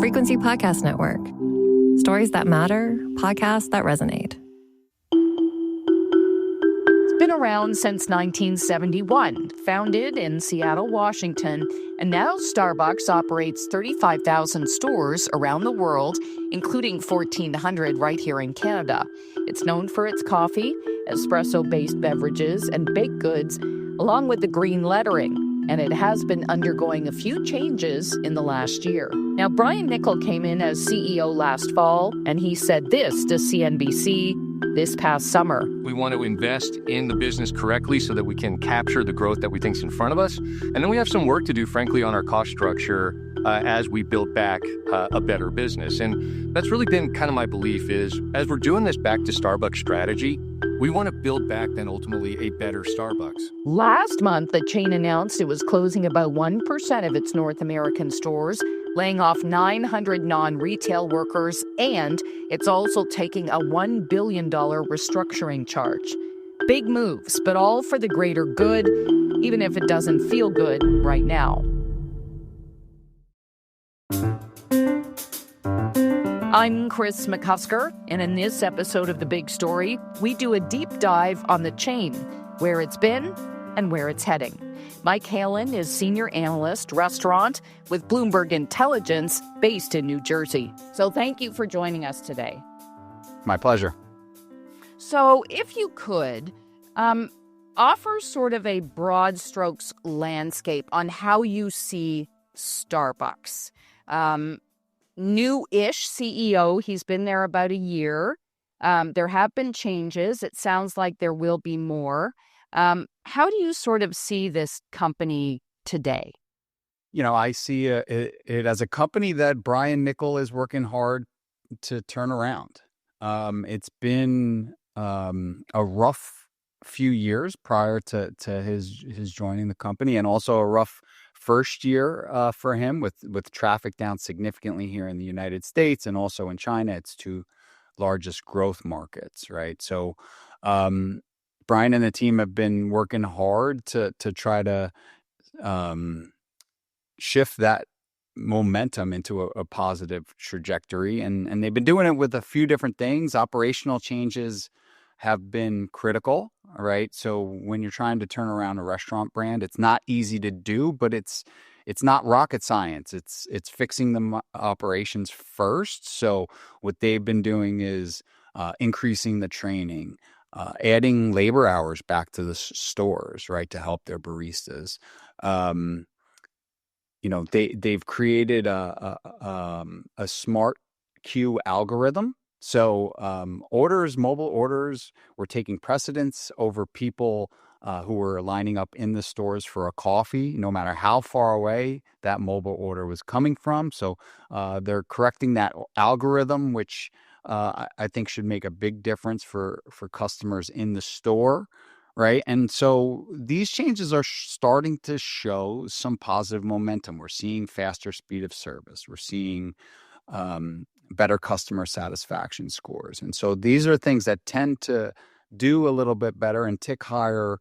Frequency Podcast Network. Stories that matter, podcasts that resonate. It's been around since 1971, founded in Seattle, Washington, and now Starbucks operates 35,000 stores around the world, including 1,400 right here in Canada. It's known for its coffee, espresso-based beverages, and baked goods, along with the green lettering. And it has been undergoing a few changes in the last year. Now, Brian Niccol came in as CEO last fall, and he said this to CNBC this past summer. We want to invest in the business correctly so that we can capture the growth that we think is in front of us. And then we have some work to do, frankly, on our cost structure as we build back a better business. And that's really been kind of my belief is, as we're doing this back to Starbucks strategy, we want to build back then ultimately a better Starbucks. Last month, the chain announced it was closing about 1% of its North American stores, laying off 900 non-retail workers, and it's also taking a $1 billion restructuring charge. Big moves, but all for the greater good, even if it doesn't feel good right now. I'm Kris McCusker, and in this episode of The Big Story, we do a deep dive on the chain, where it's been and where it's heading. Mike Halen is senior analyst, restaurant, with Bloomberg Intelligence, based in New Jersey. So thank you for joining us today. My pleasure. So if you could, offer sort of a broad strokes landscape on how you see Starbucks. New-ish CEO. He's been there about a year. There have been changes. It sounds like there will be more. How do you sort of see this company today? You know, I see it as a company that Brian Niccol is working hard to turn around. It's been a rough few years prior to his joining the company, and also a rough first year for him with traffic down significantly here in the United States and also in China, its two largest growth markets, right? So Brian and the team have been working hard to try to shift that momentum into a positive trajectory. And they've been doing it with a few different things. Operational changes have been critical, right? So when you're trying to turn around a restaurant brand, it's not easy to do, but it's not rocket science. It's fixing the operations first. So what they've been doing is increasing the training, adding labor hours back to the stores, right, to help their baristas. They've created a smart queue algorithm. So mobile orders were taking precedence over people who were lining up in the stores for a coffee, no matter how far away that mobile order was coming from. So they're correcting that algorithm, which I think should make a big difference for customers in the store, right? And so these changes are starting to show some positive momentum. We're seeing faster speed of service. We're seeing better customer satisfaction scores. And so these are things that tend to do a little bit better and tick higher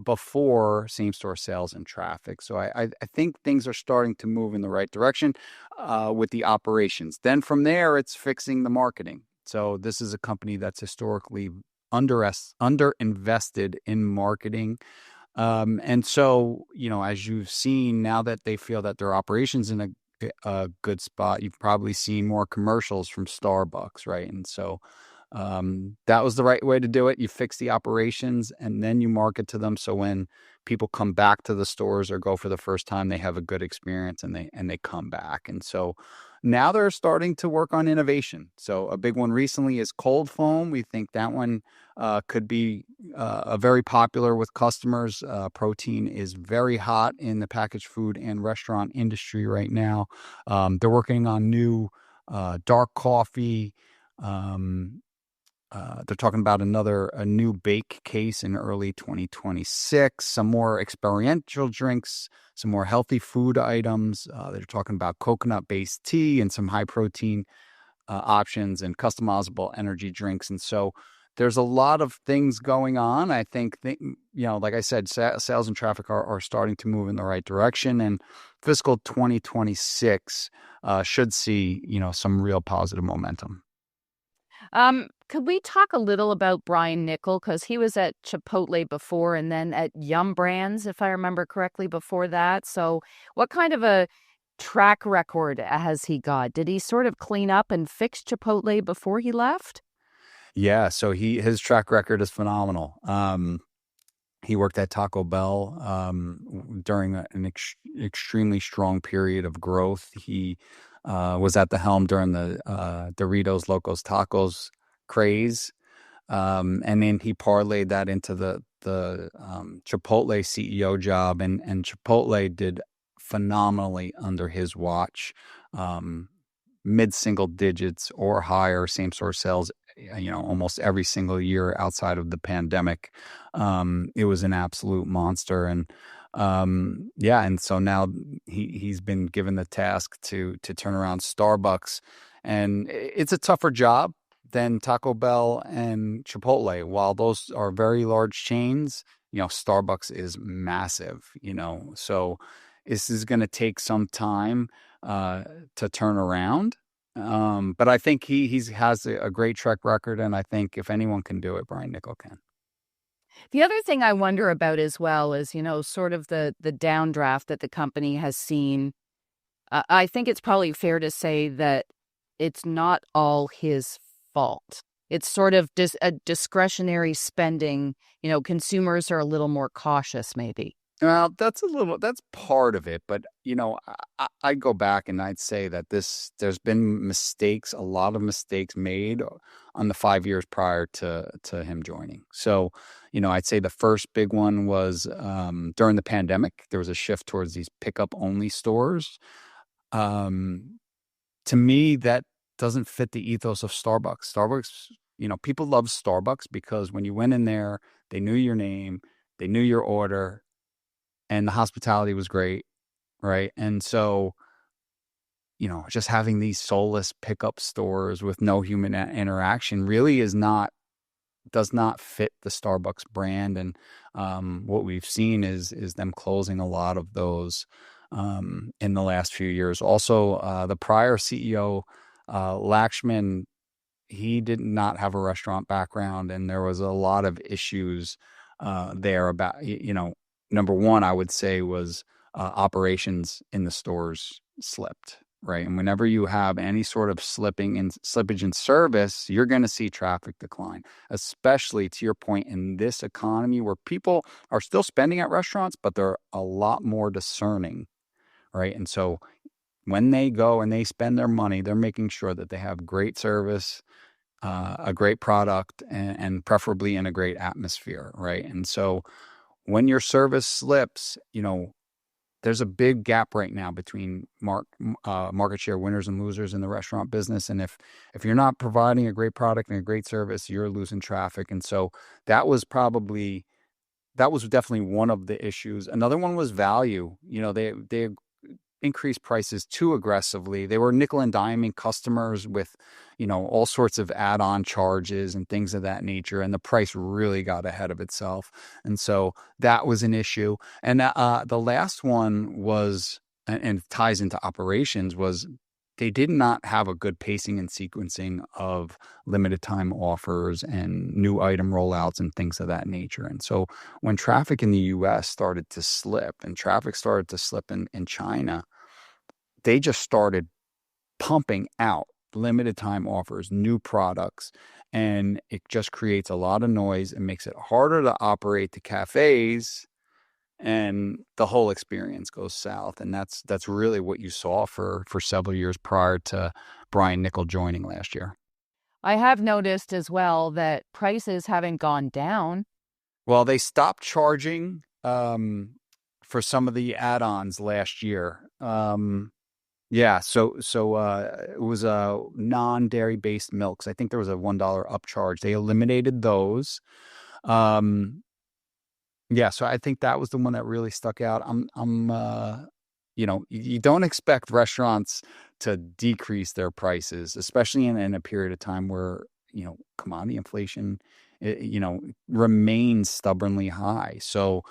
before same-store sales and traffic. So I think things are starting to move in the right direction with the operations. Then from there, it's fixing the marketing. So this is a company that's historically underinvested in marketing. And so, as you've seen, now that they feel that their operations in a good spot, you've probably seen more commercials from Starbucks, right? And so that was the right way to do it. You fix the operations and then you market to them, so when people come back to the stores or go for the first time, they have a good experience and they come back. And so now they're starting to work on innovation. So a big one recently is cold foam. We think that one could be very popular with customers. Protein is very hot in the packaged food and restaurant industry right now. They're working on new dark coffee. They're talking about a new bake case in early 2026, some more experiential drinks, some more healthy food items. They're talking about coconut-based tea and some high-protein options and customizable energy drinks. And so there's a lot of things going on. I think, like I said, sales and traffic are starting to move in the right direction. And fiscal 2026 should see, some real positive momentum. Could we talk a little about Brian Niccol? Because he was at Chipotle before and then at Yum Brands, if I remember correctly, before that. So what kind of a track record has he got? Did he sort of clean up and fix Chipotle before he left? Yeah, so his track record is phenomenal. He worked at Taco Bell during an extremely strong period of growth. He was at the helm during the Doritos Locos Tacos craze, and then he parlayed that into the Chipotle CEO job, and Chipotle did phenomenally under his watch. Mid-single digits or higher same-store sales, almost every single year outside of the pandemic. It was an absolute monster. And and so now he's been given the task to turn around Starbucks. And it's a tougher job than Taco Bell and Chipotle. While those are very large chains, Starbucks is massive, so this is going to take some time to turn around. But I think he has a great track record, and I think if anyone can do it, Brian Niccol can. The other thing I wonder about as well is, sort of the downdraft that the company has seen. I think it's probably fair to say that it's not all his fault. It's sort of a discretionary spending. Consumers are a little more cautious, maybe. Well, that's part of it, but I'd go back and I'd say that there's been mistakes, a lot of mistakes made on the 5 years prior to him joining. So, I'd say the first big one was during the pandemic. There was a shift towards these pickup only stores. To me, that doesn't fit the ethos of Starbucks. Starbucks, people love Starbucks because when you went in there, they knew your name, they knew your order, and the hospitality was great, right? And so, just having these soulless pickup stores with no human interaction really does not fit the Starbucks brand. And what we've seen is them closing a lot of those in the last few years. Also, the prior CEO, Lakshman, he did not have a restaurant background, and there was a lot of issues there about, number one, I would say was operations in the stores slipped, right? And whenever you have any sort of slippage in service, you're going to see traffic decline, especially to your point in this economy where people are still spending at restaurants, but they're a lot more discerning, right? And so when they go and they spend their money, they're making sure that they have great service, a great product, and preferably in a great atmosphere, right? And so when your service slips, there's a big gap right now between market share winners and losers in the restaurant business. And if you're not providing a great product and a great service, you're losing traffic. And so that was definitely one of the issues. Another one was value. They increased prices too aggressively. They were nickel and diming customers with, all sorts of add-on charges and things of that nature. And the price really got ahead of itself. And so that was an issue. And the last one was, and ties into operations, was they did not have a good pacing and sequencing of limited time offers and new item rollouts and things of that nature. And so when traffic in the US started to slip and traffic started to slip in China, they just started pumping out limited time offers, new products, and it just creates a lot of noise and makes it harder to operate the cafes, and the whole experience goes south. And that's really what you saw for several years prior to Brian Niccol joining last year. I have noticed as well that prices haven't gone down. Well, they stopped charging for some of the add-ons last year. Yeah, so it was non-dairy based milks. I think there was a $1 upcharge. They eliminated those. Yeah, so I think that was the one that really stuck out. You don't expect restaurants to decrease their prices, especially in a period of time where, commodity inflation, remains stubbornly high. So,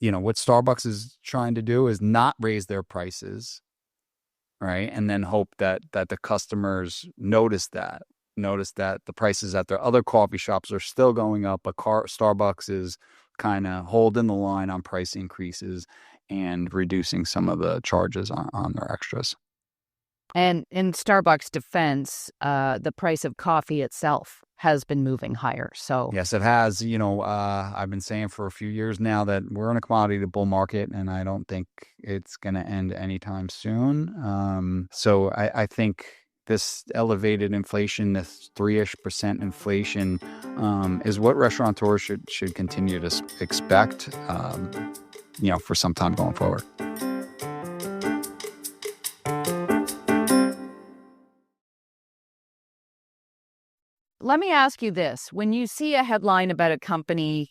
what Starbucks is trying to do is not raise their prices, right? And then hope that the customers notice that the prices at their other coffee shops are still going up, but Starbucks is kind of holding the line on price increases and reducing some of the charges on their extras. And in Starbucks' defense, the price of coffee itself has been moving higher. So yes, it has. I've been saying for a few years now that we're in a commodity bull market, and I don't think it's going to end anytime soon. So I think this elevated inflation, this 3-ish% inflation, is what restaurateurs should continue to expect, for some time going forward. let me ask you this. When you see a headline about a company,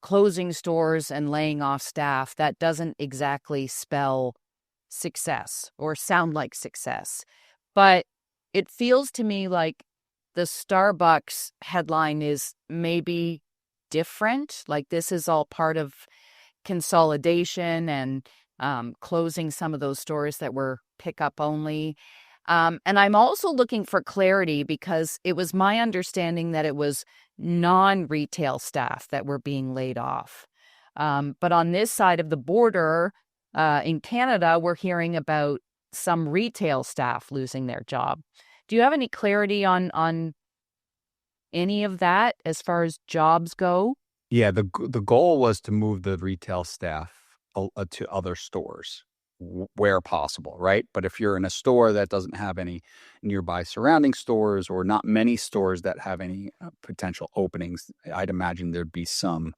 closing stores and laying off staff, that doesn't exactly spell success or sound like success. But it feels to me like the Starbucks headline is maybe different. Like this is all part of consolidation and closing some of those stores that were pickup only. And I'm also looking for clarity because it was my understanding that it was non-retail staff that were being laid off. But on this side of the border in Canada, we're hearing about some retail staff losing their job. Do you have any clarity on any of that as far as jobs go? Yeah, the goal was to move the retail staff to other stores where possible, right? But if you're in a store that doesn't have any nearby surrounding stores or not many stores that have any potential openings, I'd imagine there'd be some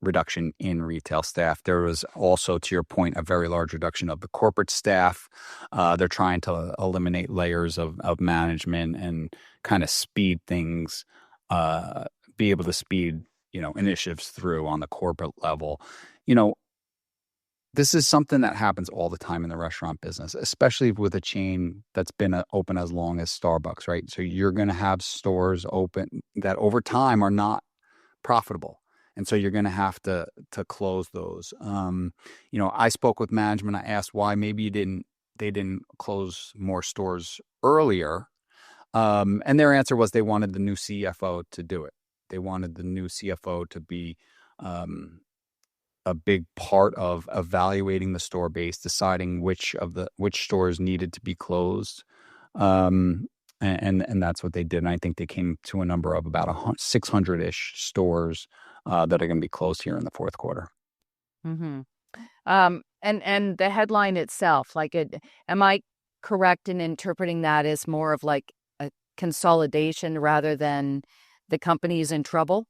reduction in retail staff. There was also, to your point, a very large reduction of the corporate staff. They're trying to eliminate layers of management and kind of speed things, be able to speed, initiatives through on the corporate level. This is something that happens all the time in the restaurant business, especially with a chain that's been open as long as Starbucks, right? So you're going to have stores open that over time are not profitable. And so you're going to have to close those. I spoke with management. I asked why maybe they didn't close more stores earlier. And their answer was they wanted the new CFO to do it. They wanted the new CFO to be a big part of evaluating the store base, deciding which stores needed to be closed. And that's what they did. And I think they came to a number of about 600-ish stores that are going to be closed here in the fourth quarter. Mm-hmm. And the headline itself, am I correct in interpreting that as more of like a consolidation rather than the company's in trouble?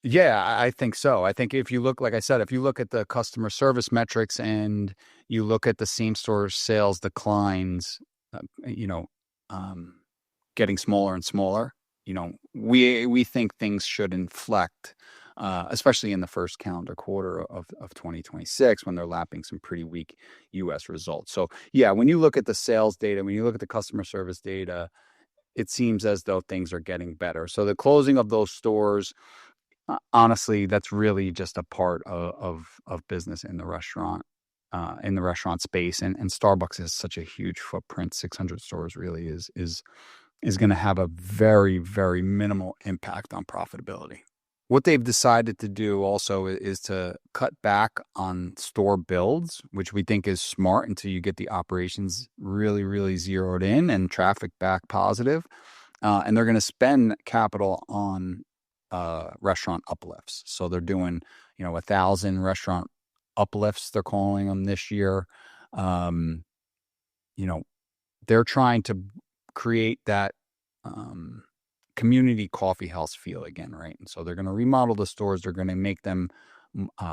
Yeah, I think so. I think if you look, like I said, if you look at the customer service metrics and you look at the same store sales declines, getting smaller and smaller, we think things should inflect, especially in the first calendar quarter of 2026 when they're lapping some pretty weak U.S. results. So yeah, when you look at the sales data, when you look at the customer service data, it seems as though things are getting better. So the closing of those stores, honestly, that's really just a part of business in the restaurant space. And Starbucks has such a huge footprint. 600 stores really is going to have a very, very minimal impact on profitability. What they've decided to do also is to cut back on store builds, which we think is smart until you get the operations really, really zeroed in and traffic back positive. And they're going to spend capital on restaurant uplifts. So they're doing, 1,000 restaurant uplifts, they're calling them this year. They're trying to create that community coffee house feel again, right? And so they're going to remodel the stores. They're going to make them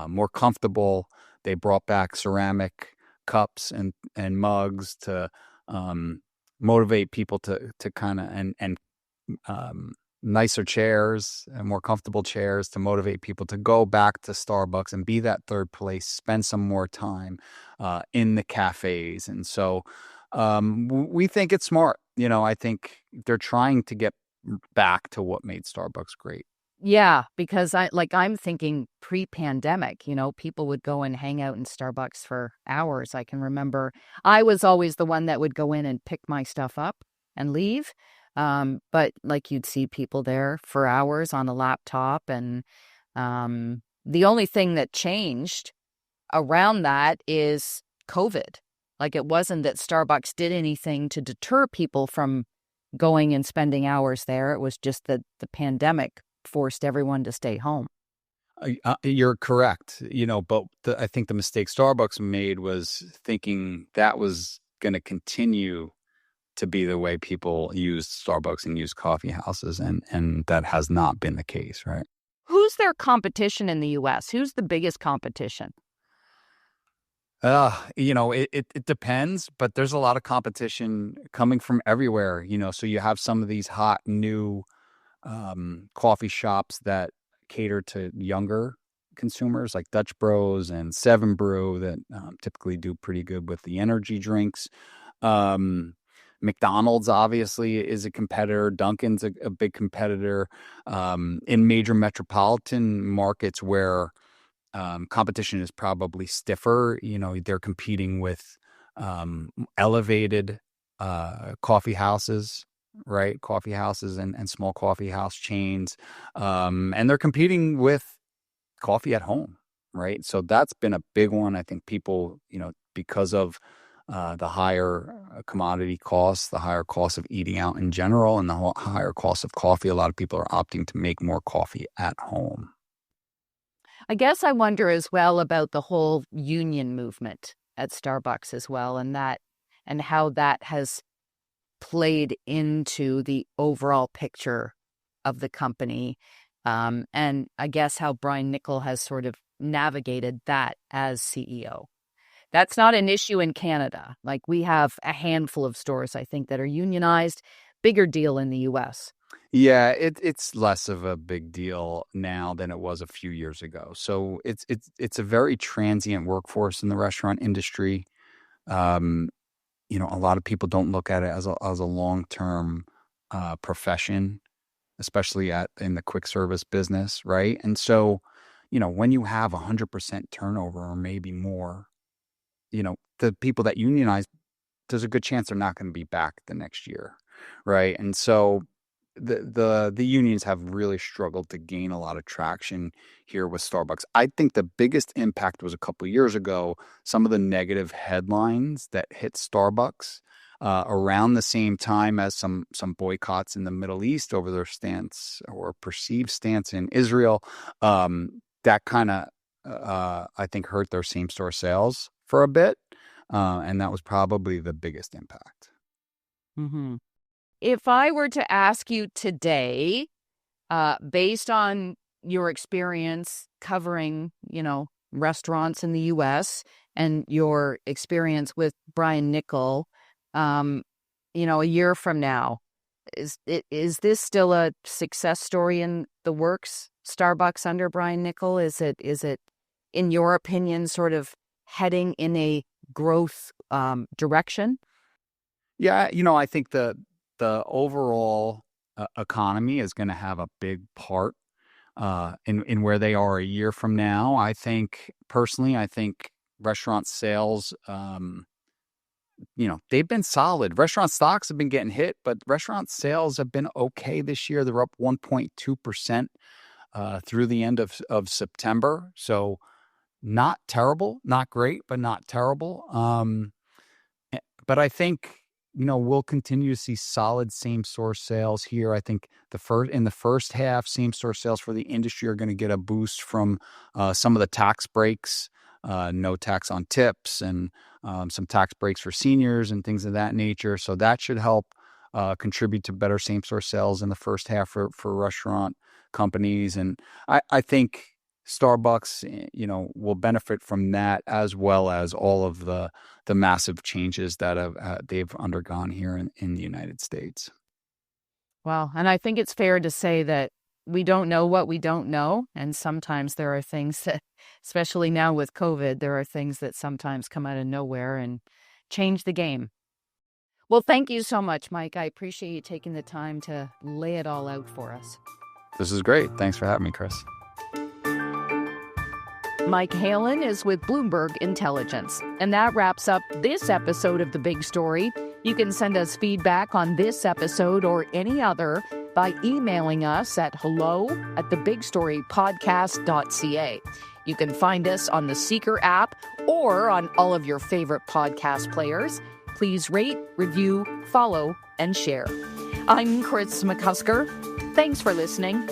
more comfortable. They brought back ceramic cups and mugs to motivate people to kind of and nicer chairs and more comfortable chairs to motivate people to go back to Starbucks and be that third place, spend some more time in the cafes. And so we think it's smart. I think they're trying to get back to what made Starbucks great. Yeah, because I'm thinking pre-pandemic, people would go and hang out in Starbucks for hours. I can remember I was always the one that would go in and pick my stuff up and leave. But like you'd see people there for hours on a laptop. And the only thing that changed around that is COVID. Like, it wasn't that Starbucks did anything to deter people from going and spending hours there. It was just that the pandemic forced everyone to stay home. You're correct, but I think the mistake Starbucks made was thinking that was going to continue to be the way people used Starbucks and used coffee houses, and that has not been the case, right? Who's their competition in the U.S.? Who's the biggest competition? It depends, but there's a lot of competition coming from everywhere, so you have some of these hot new coffee shops that cater to younger consumers like Dutch Bros and Seven Brew that typically do pretty good with the energy drinks. McDonald's obviously is a competitor. Dunkin's a big competitor. In major metropolitan markets where competition is probably stiffer, they're competing with elevated coffee houses, right? Coffee houses and small coffee house chains. And they're competing with coffee at home, right? So that's been a big one. I think people, because of the higher commodity costs, the higher cost of eating out in general, and the higher cost of coffee, a lot of people are opting to make more coffee at home. I guess I wonder as well about the whole union movement at Starbucks as well, and how that has played into the overall picture of the company. And I guess how Brian Niccol has sort of navigated that as CEO. That's not an issue in Canada. Like, we have a handful of stores, I think, that are unionized. Bigger deal in the U.S. Yeah, it's less of a big deal now than it was a few years ago. So it's a very transient workforce in the restaurant industry. A lot of people don't look at it as a long-term profession, especially in the quick service business, right? And so, when you have 100% turnover or maybe more, the people that unionize, there's a good chance they're not going to be back the next year, right? And so the unions have really struggled to gain a lot of traction here with Starbucks. I think the biggest impact was a couple of years ago, some of the negative headlines that hit Starbucks around the same time as some boycotts in the Middle East over their stance or perceived stance in Israel. That kind of, I think, hurt their same-store sales for a bit. And that was probably the biggest impact. Mm-hmm. If I were to ask you today, based on your experience covering, restaurants in the U.S. and your experience with Brian Niccol, a year from now, is this still a success story in the works, Starbucks under Brian Niccol? Is it, in your opinion, sort of heading in a growth direction? Yeah, I think the overall economy is going to have a big part in where they are a year from now. I think restaurant sales, they've been solid. Restaurant stocks have been getting hit, but restaurant sales have been okay this year. They're up 1.2% through the end of September. So not terrible, not great, but not terrible. But I think, we'll continue to see solid same-store sales here. I think in the first half, same-store sales for the industry are going to get a boost from some of the tax breaks, no tax on tips, and some tax breaks for seniors and things of that nature. So that should help contribute to better same-store sales in the first half for restaurant companies. And I think Starbucks, will benefit from that, as well as all of the massive changes that they've undergone here in the United States. Well, and I think it's fair to say that we don't know what we don't know. And sometimes there are things that, especially now with COVID, there are things that sometimes come out of nowhere and change the game. Well, thank you so much, Mike. I appreciate you taking the time to lay it all out for us. This is great. Thanks for having me, Kris. Mike Halen is with Bloomberg Intelligence. And that wraps up this episode of The Big Story. You can send us feedback on this episode or any other by emailing us at hello@thebigstorypodcast.ca. You can find us on the Seeker app or on all of your favorite podcast players. Please rate, review, follow, and share. I'm Kris McCusker. Thanks for listening.